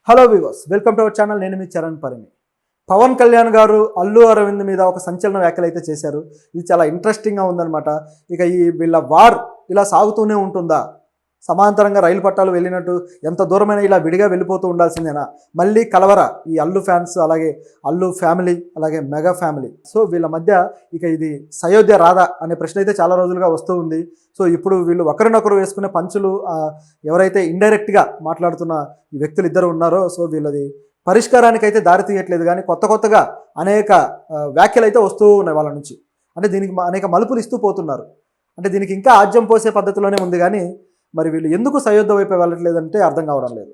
Hello viewers, welcome to our channel. నేను మీ చరణ్ పరిమి. పవన్ కళ్యాణ్ గారు అల్లు అరవింద్ మీద ఒక సంచలన వ్యాఖ్యలు అయితే చేశారు. ఇది చాలా ఇంట్రెస్టింగ్గా ఉందన్నమాట. ఇక వీళ్ళ వార్ ఇలా సాగుతూనే ఉంటుందా? సమాంతరంగా రైలు పట్టాలు వెళ్ళినట్టు ఎంత దూరమైనా ఇలా విడిగా వెళ్ళిపోతూ ఉండాల్సిందేనా? మళ్ళీ కలవర ఈ అల్లు ఫ్యాన్స్, అలాగే అల్లు ఫ్యామిలీ, అలాగే మెగా ఫ్యామిలీ. సో వీళ్ళ మధ్య ఇక ఇది సయోధ్య రాధా అనే ప్రశ్న అయితే చాలా రోజులుగా వస్తూ ఉంది. సో ఇప్పుడు వీళ్ళు ఒకరినొకరు వేసుకునే పంచులు, ఎవరైతే ఇండైరెక్ట్గా మాట్లాడుతున్న ఈ వ్యక్తులు ఇద్దరు ఉన్నారో, సో వీళ్ళది పరిష్కారానికి అయితే దారి తీయట్లేదు. కానీ కొత్తగా అనేక వ్యాఖ్యలు అయితే వస్తూ ఉన్నాయి వాళ్ళ నుంచి. అంటే దీనికి అనేక మలుపులు ఇస్తూ పోతున్నారు. అంటే దీనికి ఇంకా ఆజ్యం పోసే పద్ధతిలోనే ఉంది. కానీ మరి వీళ్ళు ఎందుకు సయోధ్య వైపు వెళ్ళట్లేదంటే అర్థం కావడం లేదు.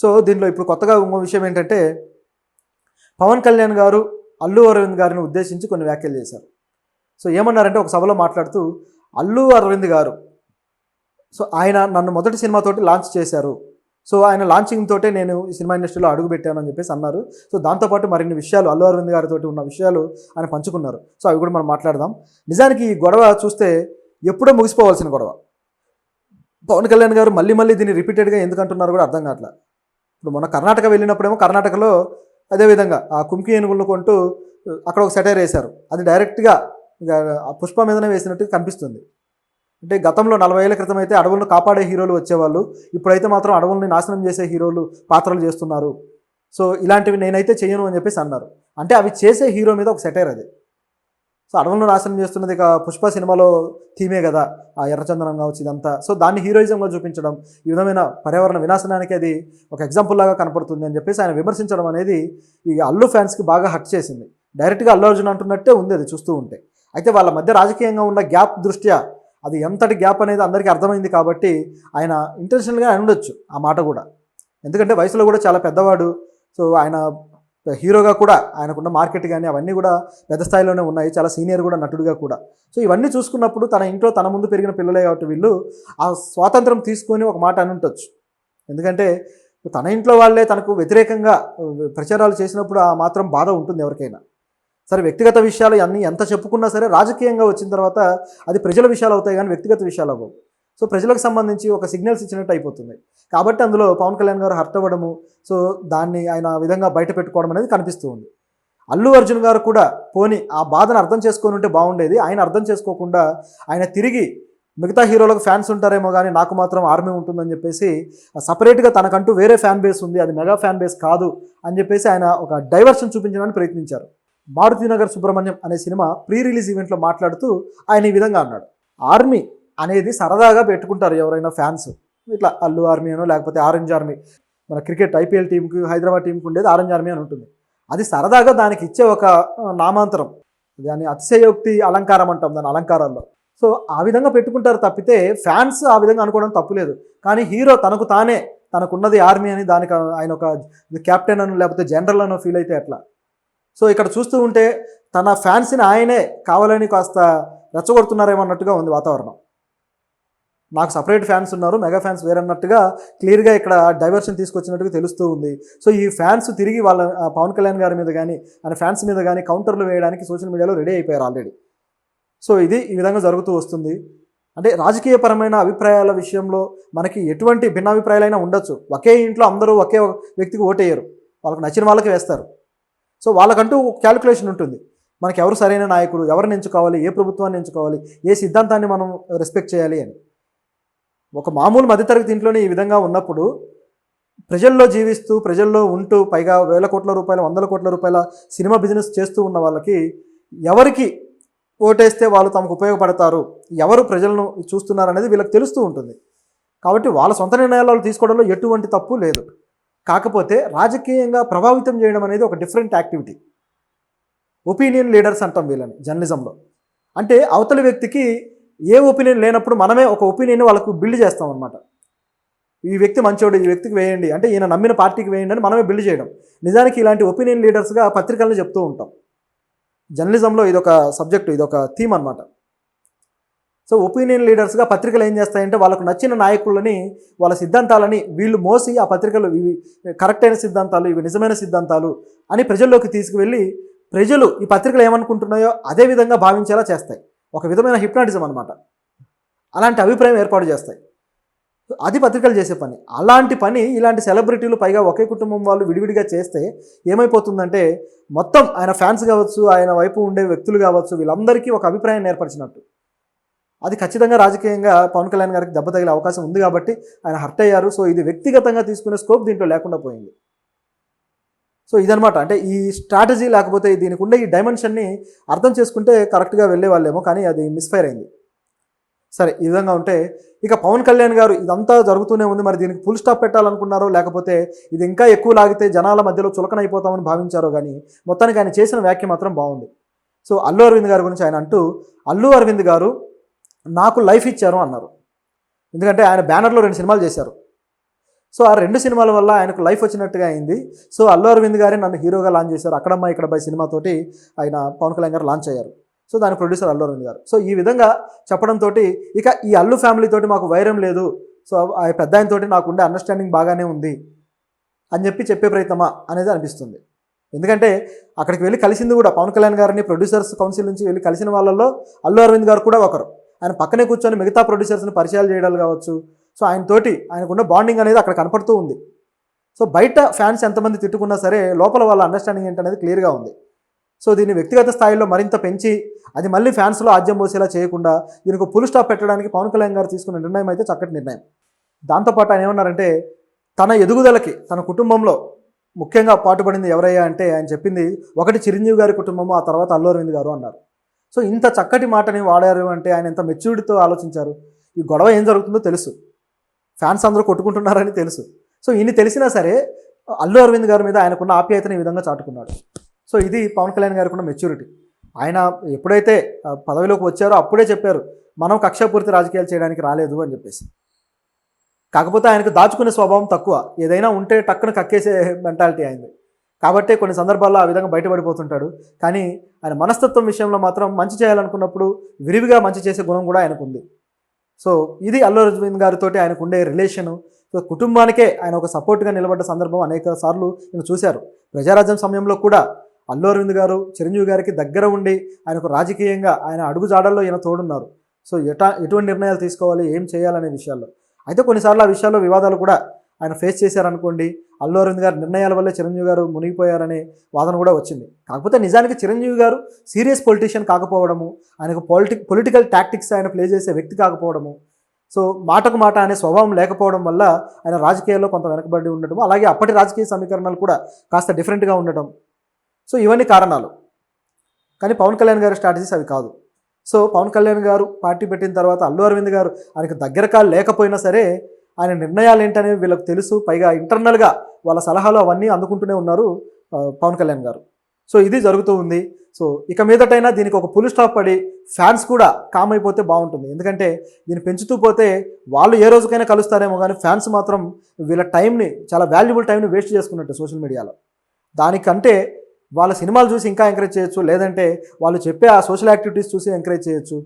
సో దీనిలో ఇప్పుడు కొత్తగా ఇంకో విషయం ఏంటంటే, పవన్ కళ్యాణ్ గారు అల్లు అరవింద్ గారిని ఉద్దేశించి కొన్ని వ్యాఖ్యలు చేశారు. సో ఏమన్నారంటే, ఒక సభలో మాట్లాడుతూ అల్లు అరవింద్ గారు, సో ఆయన నన్ను మొదటి సినిమాతోటి లాంచ్ చేశారు. సో ఆయన లాంచింగ్ తోటే నేను ఈ సినిమా ఇండస్ట్రీలో అడుగుపెట్టాను అని చెప్పేసి అన్నారు. సో దాంతోపాటు మరిన్ని విషయాలు అల్లు అరవింద్ గారితో ఉన్న విషయాలు ఆయన పంచుకున్నారు. సో అవి కూడా మనం మాట్లాడదాం. నిజానికి ఈ గొడవ చూస్తే ఎప్పుడో ముగిసిపోవాల్సిన గొడవ. పవన్ కళ్యాణ్ గారు మళ్ళీ దీన్ని రిపీటెడ్గా ఎందుకు అంటున్నారు కూడా అర్థం కావట్లేదు. ఇప్పుడు మొన్న కర్ణాటక వెళ్ళినప్పుడేమో కర్ణాటకలో అదేవిధంగా ఆ కుంకి ఏనుగులను కొంటూ అక్కడ ఒక సెటైర్ వేశారు. అది డైరెక్ట్గా ఇక పుష్ప మీదనే వేసినట్టు కనిపిస్తుంది. అంటే గతంలో 40 ఏళ్ల క్రితం అయితే అడవులను కాపాడే హీరోలు వచ్చేవాళ్ళు, ఇప్పుడైతే మాత్రం అడవుల్ని నాశనం చేసే హీరోలు పాత్రలు చేస్తున్నారు. సో ఇలాంటివి నేనైతే చేయను అని చెప్పేసి అన్నారు. అంటే అవి చేసే హీరో మీద ఒక సెటైర్ అది. సో అడవులను నాశనం చేస్తున్నది ఇక పుష్ప సినిమాలో థీమే కదా, ఆ ఎర్రచందనం కావచ్చు ఇదంతా. సో దాన్ని హీరోయిజంగా చూపించడం, ఈ విధమైన పర్యావరణ వినాశనానికి అది ఒక ఎగ్జాంపుల్ లాగా కనపడుతుంది అని చెప్పేసి ఆయన విమర్శించడం అనేది ఈ అల్లు ఫ్యాన్స్కి బాగా హర్ట్ చేసింది. డైరెక్ట్గా అల్లు అర్జున్ అంటున్నట్టే ఉంది అది చూస్తూ ఉంటే. అయితే వాళ్ళ మధ్య రాజకీయంగా ఉన్న గ్యాప్ దృష్ట్యా అది ఎంతటి గ్యాప్ అనేది అందరికీ అర్థమైంది కాబట్టి ఆయన ఇంటెన్షనల్గా ఉండొచ్చు ఆ మాట కూడా. ఎందుకంటే వయసులో కూడా చాలా పెద్దవాడు. సో ఆయన హీరోగా కూడా ఆయనకున్న మార్కెట్ కానీ అవన్నీ కూడా పెద్ద స్థాయిలోనే ఉన్నాయి. చాలా సీనియర్ కూడా, నటుడుగా కూడా. సో ఇవన్నీ చూసుకున్నప్పుడు తన ఇంట్లో తన ముందు పెరిగిన పిల్లలే కాబట్టి వీళ్ళు ఆ స్వాతంత్రం తీసుకొని ఒక మాట అని ఉండొచ్చు. ఎందుకంటే తన ఇంట్లో వాళ్ళే తనకు వ్యతిరేకంగా ప్రచారాలు చేసినప్పుడు ఆ మాత్రం బాధ ఉంటుంది ఎవరికైనా. సరే, వ్యక్తిగత విషయాలు అన్నీ ఎంత చెప్పుకున్నా సరే రాజకీయంగా వచ్చిన తర్వాత అది ప్రజల విషయాలు అవుతాయి కానీ వ్యక్తిగత విషయాలు అవ్వవు. సో ప్రజలకు సంబంధించి ఒక సిగ్నల్స్ ఇచ్చినట్టు అయిపోతుంది. కాబట్టి అందులో పవన్ కళ్యాణ్ గారు హర్ట్ అవ్వడము, సో దాన్ని ఆయన ఆ విధంగా బయట పెట్టుకోవడం అనేది కనిపిస్తూ ఉంది. అల్లు అర్జున్ గారు కూడా పోని ఆ బాధను అర్థం చేసుకొని ఉంటే బాగుండేది. ఆయన అర్థం చేసుకోకుండా ఆయన తిరిగి మిగతా హీరోలకు ఫ్యాన్స్ ఉంటారేమో కానీ నాకు మాత్రం ఆర్మీ ఉంటుందని చెప్పేసి సపరేట్గా తనకంటూ వేరే ఫ్యాన్ బేస్ ఉంది, అది మెగా ఫ్యాన్ బేస్ కాదు అని చెప్పేసి ఆయన ఒక డైవర్షన్ చూపించడానికి ప్రయత్నించారు. మారుతినగర్ సుబ్రహ్మణ్యం అనే సినిమా ప్రీ రిలీజ్ ఈవెంట్లో మాట్లాడుతూ ఆయన ఈ విధంగా అన్నాడు, ఆర్మీ అనేది సరదాగా పెట్టుకుంటారు ఎవరైనా ఫ్యాన్స్, ఇట్లా అల్లు ఆర్మీ అనో లేకపోతే ఆరెంజ్ ఆర్మీ. మన క్రికెట్ ఐపీఎల్ టీంకి, హైదరాబాద్ టీంకి ఉండేది ఆరెంజ్ ఆర్మీ అని ఉంటుంది. అది సరదాగా దానికి ఇచ్చే ఒక నామాంతరం, దాని అతిశయోక్తి అలంకారం అంటాం దాని అలంకారాల్లో. సో ఆ విధంగా పెట్టుకుంటారు తప్పితే ఫ్యాన్స్ ఆ విధంగా అనుకోవడం తప్పులేదు. కానీ హీరో తనకు తానే తనకున్నది ఆర్మీ అని, దానికి ఆయన ఒక కెప్టెన్ అని లేకపోతే జనరల్ అనో ఫీల్ అయితే ఎట్లా? సో ఇక్కడ చూస్తూ ఉంటే తన ఫ్యాన్స్ని ఆయనే కావాలని కాస్త రెచ్చగొడుతున్నారేమో అన్నట్టుగా ఉంది వాతావరణం. నాకు సపరేట్ ఫ్యాన్స్ ఉన్నారు, మెగా ఫ్యాన్స్ వేరన్నట్టుగా క్లియర్గా ఇక్కడ డైవర్షన్ తీసుకొచ్చినట్టుగా తెలుస్తూ ఉంది. సో ఈ ఫ్యాన్స్ తిరిగి వాళ్ళ పవన్ కళ్యాణ్ గారి మీద కానీ ఆయన ఫ్యాన్స్ మీద కానీ కౌంటర్లు వేయడానికి సోషల్ మీడియాలో రెడీ అయిపోయారు ఆల్రెడీ. సో ఇది ఈ విధంగా జరుగుతూ వస్తుంది. అంటే రాజకీయపరమైన అభిప్రాయాల విషయంలో మనకి ఎటువంటి భిన్నాభిప్రాయాలైనా ఉండొచ్చు. ఒకే ఇంట్లో అందరూ ఒకే వ్యక్తికి ఓటేయరు, వాళ్ళకి నచ్చిన వాళ్ళకి వేస్తారు. సో వాళ్ళకంటూ క్యాలిక్యులేషన్ ఉంటుంది. మనకి ఎవరు సరైన నాయకుడు, ఎవరిని ఎంచుకోవాలి, ఏ ప్రభుత్వాన్ని ఎంచుకోవాలి, ఏ సిద్ధాంతాన్ని మనం రెస్పెక్ట్ చేయాలి అని. ఒక మామూలు మధ్యతరగతి ఇంట్లోనే ఈ విధంగా ఉన్నప్పుడు ప్రజల్లో జీవిస్తూ ప్రజల్లో ఉంటూ పైగా వేల కోట్ల రూపాయల, వందల కోట్ల రూపాయల సినిమా బిజినెస్ చేస్తూ ఉన్న వాళ్ళకి ఎవరికి ఓటేస్తే వాళ్ళు తమకు ఉపయోగపడతారు, ఎవరు ప్రజలను చూస్తున్నారు అనేది వీళ్ళకి తెలుస్తూ ఉంటుంది. కాబట్టి వాళ్ళ సొంత నిర్ణయాలు తీసుకోవడంలో ఎటువంటి తప్పు లేదు. కాకపోతే రాజకీయంగా ప్రభావితం చేయడం అనేది ఒక డిఫరెంట్ యాక్టివిటీ. ఒపీనియన్ లీడర్స్ అంటాం వీళ్ళని జర్నలిజంలో. అంటే అవతలి వ్యక్తికి ఏ ఒపీనియన్ లేనప్పుడు మనమే ఒక ఒపీనియన్ వాళ్ళకు బిల్డ్ చేస్తాం అనమాట. ఈ వ్యక్తి మంచోడు, ఈ వ్యక్తికి వేయండి అంటే ఈయన నమ్మిన పార్టీకి వేయండి అని మనమే బిల్డ్ చేయడం. నిజానికి ఇలాంటి ఒపీనియన్ లీడర్స్గా పత్రికలను చెప్తూ ఉంటాం. జర్నలిజంలో ఇదొక సబ్జెక్టు, ఇదొక థీమ్ అనమాట. సో ఒపీనియన్ లీడర్స్గా పత్రికలు ఏం చేస్తాయంటే వాళ్ళకు నచ్చిన నాయకులని, వాళ్ళ సిద్ధాంతాలని వీళ్ళు మోసి ఆ పత్రికలు ఇవి కరెక్ట్ అయిన సిద్ధాంతాలు, ఇవి నిజమైన సిద్ధాంతాలు అని ప్రజల్లోకి తీసుకువెళ్ళి ప్రజలు ఈ పత్రికలు ఏమనుకుంటున్నాయో అదే విధంగా భావించేలా చేస్తాయి. ఒక విధమైన హిప్నాటిజం అనమాట. అలాంటి అభిప్రాయం ఏర్పాటు చేస్తాయి. అది పత్రికలు చేసే పని. అలాంటి పని ఇలాంటి సెలబ్రిటీలు పైగా ఒకే కుటుంబం వాళ్ళు విడివిడిగా చేస్తే ఏమైపోతుందంటే మొత్తం ఆయన ఫ్యాన్స్ కావచ్చు, ఆయన వైపు ఉండే వ్యక్తులు కావచ్చు, వీళ్ళందరికీ ఒక అభిప్రాయాన్ని ఏర్పరిచినట్టు. అది ఖచ్చితంగా రాజకీయంగా పవన్ కళ్యాణ్ గారికి దెబ్బ తగిలే అవకాశం ఉంది కాబట్టి ఆయన హర్ట్ అయ్యారు. సో ఇది వ్యక్తిగతంగా తీసుకునే స్కోప్ దీంట్లో లేకుండా పోయింది. సో ఇదనమాట. అంటే ఈ స్ట్రాటజీ లేకపోతే దీనికి ఉండే ఈ డైమెన్షన్ని అర్థం చేసుకుంటే కరెక్ట్గా వెళ్ళే వాళ్ళేమో, కానీ అది మిస్ఫైర్ అయింది. సరే, ఈ విధంగా ఉంటే ఇక పవన్ కళ్యాణ్ గారు ఇదంతా జరుగుతూనే ఉంది. మరి దీనికి ఫుల్ స్టాప్ పెట్టాలనుకున్నారో లేకపోతే ఇది ఇంకా ఎక్కువ లాగితే జనాల మధ్యలో చులకన అయిపోతామని భావించారో కానీ మొత్తానికి ఆయన చేసిన వ్యాఖ్య మాత్రం బాగుంది. సో అల్లు అరవింద్ గారి గురించి ఆయన అంటూ, అల్లు అరవింద్ గారు నాకు లైఫ్ ఇచ్చారు అన్నారు. ఎందుకంటే ఆయన బ్యానర్లో 2 సినిమాలు చేశారు. సో ఆ 2 సినిమాల వల్ల ఆయనకు లైఫ్ వచ్చినట్టుగా అయింది. సో అల్లు అరవింద్ గారే నన్ను హీరోగా లాంచ్ చేశారు. అక్కడమ్మ ఇక్కడబ్బాయి సినిమాతోటి ఆయన పవన్ కళ్యాణ్ గారు లాంచ్ అయ్యారు. సో దాని ప్రొడ్యూసర్ అల్లు అరవింద్ గారు. సో ఈ విధంగా చెప్పడంతో ఇక ఈ అల్లు ఫ్యామిలీతోటి మాకు వైరం లేదు, సో ఆ పెద్ద ఆయనతోటి నాకుండే అండర్స్టాండింగ్ బాగానే ఉంది అని చెప్పే ప్రయత్నమా అనేది అనిపిస్తుంది. ఎందుకంటే అక్కడికి వెళ్ళి కలిసింది కూడా పవన్ కళ్యాణ్ గారిని ప్రొడ్యూసర్స్ కౌన్సిల్ నుంచి వెళ్ళి కలిసిన వాళ్ళల్లో అల్లు అరవింద్ గారు కూడా ఒకరు. ఆయన పక్కనే కూర్చొని మిగతా ప్రొడ్యూసర్స్ని పరిచయాలు చేయడాలు కావచ్చు. సో ఆయనకున్న బాండింగ్ అనేది అక్కడ కనపడుతూ ఉంది. సో బయట ఫ్యాన్స్ ఎంతమంది తిట్టుకున్నా సరే లోపల వాళ్ళ అండర్స్టాండింగ్ ఏంటనేది క్లియర్గా ఉంది. సో దీన్ని వ్యక్తిగత స్థాయిలో మరింత పెంచి అది మళ్ళీ ఫ్యాన్స్లో ఆజ్యం పోసేలా చేయకుండా దీనికి ఫుల్ స్టాప్ పెట్టడానికి పవన్ కళ్యాణ్ గారు తీసుకున్న నిర్ణయం అయితే చక్కటి నిర్ణయం. దాంతోపాటు ఆయన ఏమన్నారంటే తన ఎదుగుదలకి తన కుటుంబంలో ముఖ్యంగా పాటుపడింది ఎవరయ్యా అంటే ఆయన చెప్పింది ఒకటి చిరంజీవి గారి కుటుంబము, ఆ తర్వాత అల్లు అరవింద్ గారు అన్నారు. సో ఇంత చక్కటి మాటని వాడారు అంటే ఆయన ఎంత మెచ్యూరిటీతో ఆలోచించారు. ఈ గొడవ ఏం జరుగుతుందో తెలుసు, ఫ్యాన్స్ అందరూ కొట్టుకుంటున్నారని తెలుసు. సో ఇన్ని తెలిసినా సరే అల్లు అరవింద్ గారి మీద ఆయనకున్న ఆప్యాయతని ఈ విధంగా చాటుకున్నాడు. సో ఇది పవన్ కళ్యాణ్ గారికి ఉన్న మెచ్యూరిటీ. ఆయన ఎప్పుడైతే పదవిలోకి వచ్చారో అప్పుడే చెప్పారు మనం కక్షాపూర్తి రాజకీయాలు చేయడానికి రాలేదు అని చెప్పేసి. కాకపోతే ఆయనకు దాచుకునే స్వభావం తక్కువ, ఏదైనా ఉంటే టక్కున కక్కేసే మెంటాలిటీ అయింది. కాబట్టి కొన్ని సందర్భాల్లో ఆ విధంగా బయటపడిపోతుంటాడు. కానీ ఆయన మనస్తత్వం విషయంలో మాత్రం మంచి చేయాలనుకున్నప్పుడు విరివిగా మంచి చేసే గుణం కూడా ఆయనకు ఉంది. సో ఇది అల్లు అరవింద్ గారితో ఆయనకు ఉండే రిలేషను. సో కుటుంబానికే ఆయన ఒక సపోర్ట్గా నిలబడ్డ సందర్భం అనేక సార్లు నేను చూశారు. ప్రజారాజ్యం సమయంలో కూడా అల్లు అరవింద్ గారు చిరంజీవి గారికి దగ్గర ఉండి ఆయనకు రాజకీయంగా ఆయన అడుగుజాడల్లో ఈయన తోడున్నారు. సో ఎటువంటి నిర్ణయాలు తీసుకోవాలి, ఏం చేయాలనే విషయాల్లో. అయితే కొన్నిసార్లు ఆ విషయాల్లో వివాదాలు కూడా ఆయన ఫేస్ చేశారనుకోండి. అల్లు అరవింద్ గారి నిర్ణయాల వల్లే చిరంజీవి గారు మునిగిపోయారనే వాదన కూడా వచ్చింది. కాకపోతే నిజానికి చిరంజీవి గారు సీరియస్ పొలిటీషియన్ కాకపోవడము, ఆయనకు పొలిటికల్ టాక్టిక్స్ ఆయన ప్లే చేసే వ్యక్తి కాకపోవడము, సో మాటకు మాట అనే స్వభావం లేకపోవడం వల్ల ఆయన రాజకీయాల్లో కొంత వెనకబడి ఉండటము, అలాగే అప్పటి రాజకీయ సమీకరణాలు కూడా కాస్త డిఫరెంట్గా ఉండటం. సో ఇవన్నీ కారణాలు. కానీ పవన్ కళ్యాణ్ గారి స్ట్రాటజీస్ అవి కాదు. సో పవన్ కళ్యాణ్ గారు పార్టీ పెట్టిన తర్వాత అల్లు అరవింద్ గారు ఆయనకు దగ్గర కాలు లేకపోయినా సరే ఆయన నిర్ణయాలు ఏంటనేవి వీళ్ళకి తెలుసు. పైగా ఇంటర్నల్గా వాళ్ళ సలహాలు అవన్నీ అందుకుంటూనే ఉన్నారు పవన్ కళ్యాణ్ గారు. సో ఇది జరుగుతూ ఉంది. సో ఇక మీదటైనా దీనికి ఒక ఫుల్ స్టాప్ పడి ఫ్యాన్స్ కూడా కామ్ అయిపోతే బాగుంటుంది. ఎందుకంటే దీన్ని పెంచుతూ పోతే వాళ్ళు ఏ రోజుకైనా కలుస్తారేమో, కానీ ఫ్యాన్స్ మాత్రం వీళ్ళ టైంని, చాలా వాల్యుబుల్ టైంని వేస్ట్ చేసుకున్నట్టు సోషల్ మీడియాలో. దానికంటే వాళ్ళ సినిమాలు చూసి ఇంకా ఎంకరేజ్ చేయొచ్చు, లేదంటే వాళ్ళు చెప్పే ఆ సోషల్ యాక్టివిటీస్ చూసి ఎంకరేజ్ చేయొచ్చు.